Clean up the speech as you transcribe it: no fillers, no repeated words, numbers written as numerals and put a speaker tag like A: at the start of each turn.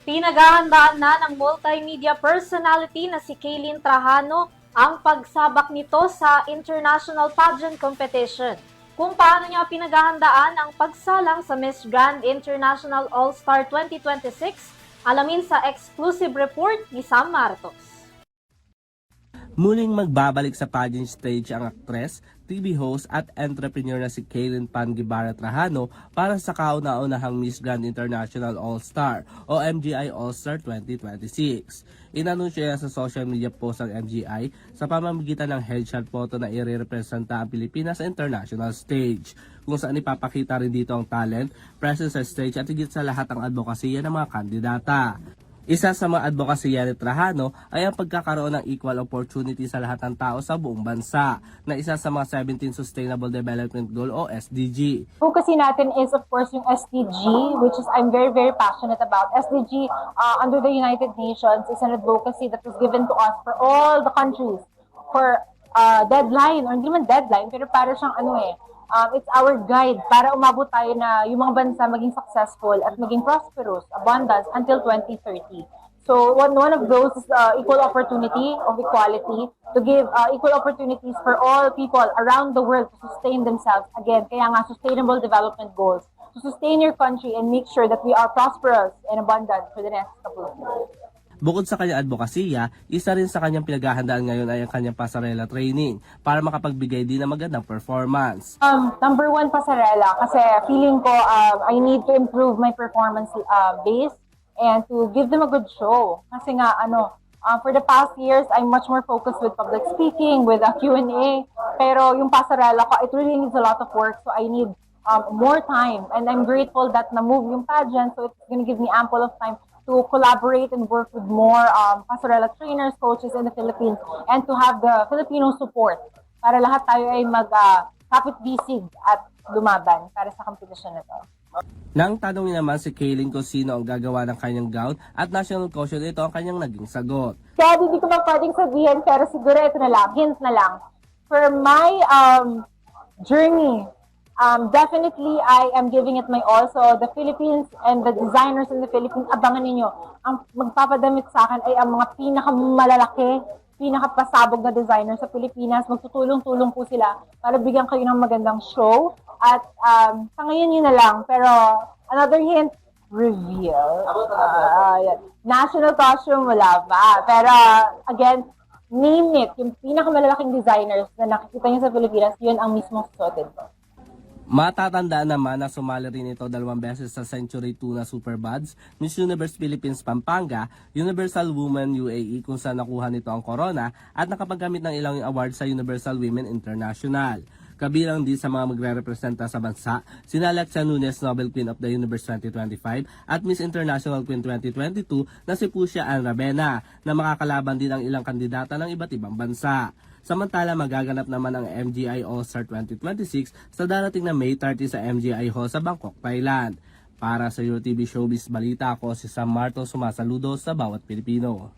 A: Pinaghahandaan na ng multimedia personality na si Kaylin Trajano ang pagsabak nito sa International Pageant Competition. Kung paano niya pinaghahandaan ang pagsalang sa Miss Grand International All-Star 2026, alamin sa exclusive report ni Sam Martos.
B: Muling magbabalik sa pageant stage ang aktres, TV host at entrepreneur na si Kaylin Pangibarra Trajano para sa kauna-unahang Miss Grand International All-Star o MGI All-Star 2026. Inanunsyo niya sa social media post ng MGI sa pamamagitan ng headshot photo na irerepresenta ang Pilipinas sa international stage, kung saan ipapakita rin dito ang talent, presence sa stage at higit sa lahat ang advokasya ng mga kandidata. Isa sa mga advokasya ni Trajano ay ang pagkakaroon ng equal opportunity sa lahat ng tao sa buong bansa, na isa sa mga 17 Sustainable Development Goal o SDG.
C: Advocacy natin is of course yung SDG, which is I'm very passionate about. SDG under the United Nations is an advocacy that was given to us for all the countries for deadline, or hindi man deadline, pero para siyang it's our guide para umabot tayo na yung mga bansa maging successful at maging prosperous, abundance until 2030. So one of those is equal opportunity of equality, to give equal opportunities for all people around the world to sustain themselves. Again, kaya nga sustainable development goals, to sustain your country and make sure that we are prosperous and abundant for the next couple of years.
B: Bukod sa kanyang advokasya, isa rin sa kanyang pinaghahandaan ngayon ay ang kanyang pasarela training para makapagbigay din ng magandang performance.
C: Number one, pasarela, kasi feeling ko I need to improve my performance base and to give them a good show. Kasi nga, for the past years, I'm much more focused with public speaking, with a Q&A, pero yung pasarela ko, it really needs a lot of work, so I need more time. And I'm grateful that na-move yung pageant, so it's gonna give me ample of time to collaborate and work with more pasarela trainers, coaches in the Philippines, and to have the Filipino support para lahat tayo ay mag-kapit-bisig at lumaban para sa competition na to.
B: Nang tanongin naman si Kaylin kung sino ang gagawa ng kanyang gown at national caution, ito ang kanyang naging sagot.
C: Kaya hindi ko pa pwedeng sabihin, pero siguro ito na lang, hint na lang. For my journey, definitely, I am giving it my all. So, the Philippines and the designers in the Philippines, abangan ninyo. Ang magpapadamit sa akin ay ang mga pinakamalalaki, pinakapasabog na designer sa Pilipinas. Magtutulong-tulong po sila para bigyan kayo ng magandang show. At sa ngayon yun na lang. Pero, another hint, reveal. National costume, wala pa. Pero, again, name it. Yung pinakamalalaking designers na nakikita niyo sa Pilipinas, yun ang mismong suoted ko.
B: Matatandaan naman na sumali rin ito 2 beses sa Century 2 na Superbuds, Miss Universe Philippines Pampanga, Universal Women UAE kung saan nakuha nito ang corona at nakapaggamit ng ilang award sa Universal Women International. Kabilang din sa mga magre-representa sa bansa, sina Alexia Nunes, Nobel Queen of the Universe 2025 at Miss International Queen 2022 na si Pucia Ann Ravena, na makakalaban din ang ilang kandidata ng iba't ibang bansa. Samantala, magaganap naman ang MGI All-Star 2026 sa darating na May 30 sa MGI Hall sa Bangkok, Thailand. Para sa UTV Showbiz Balita, ako si Sam Martos, sumasaludo sa bawat Pilipino.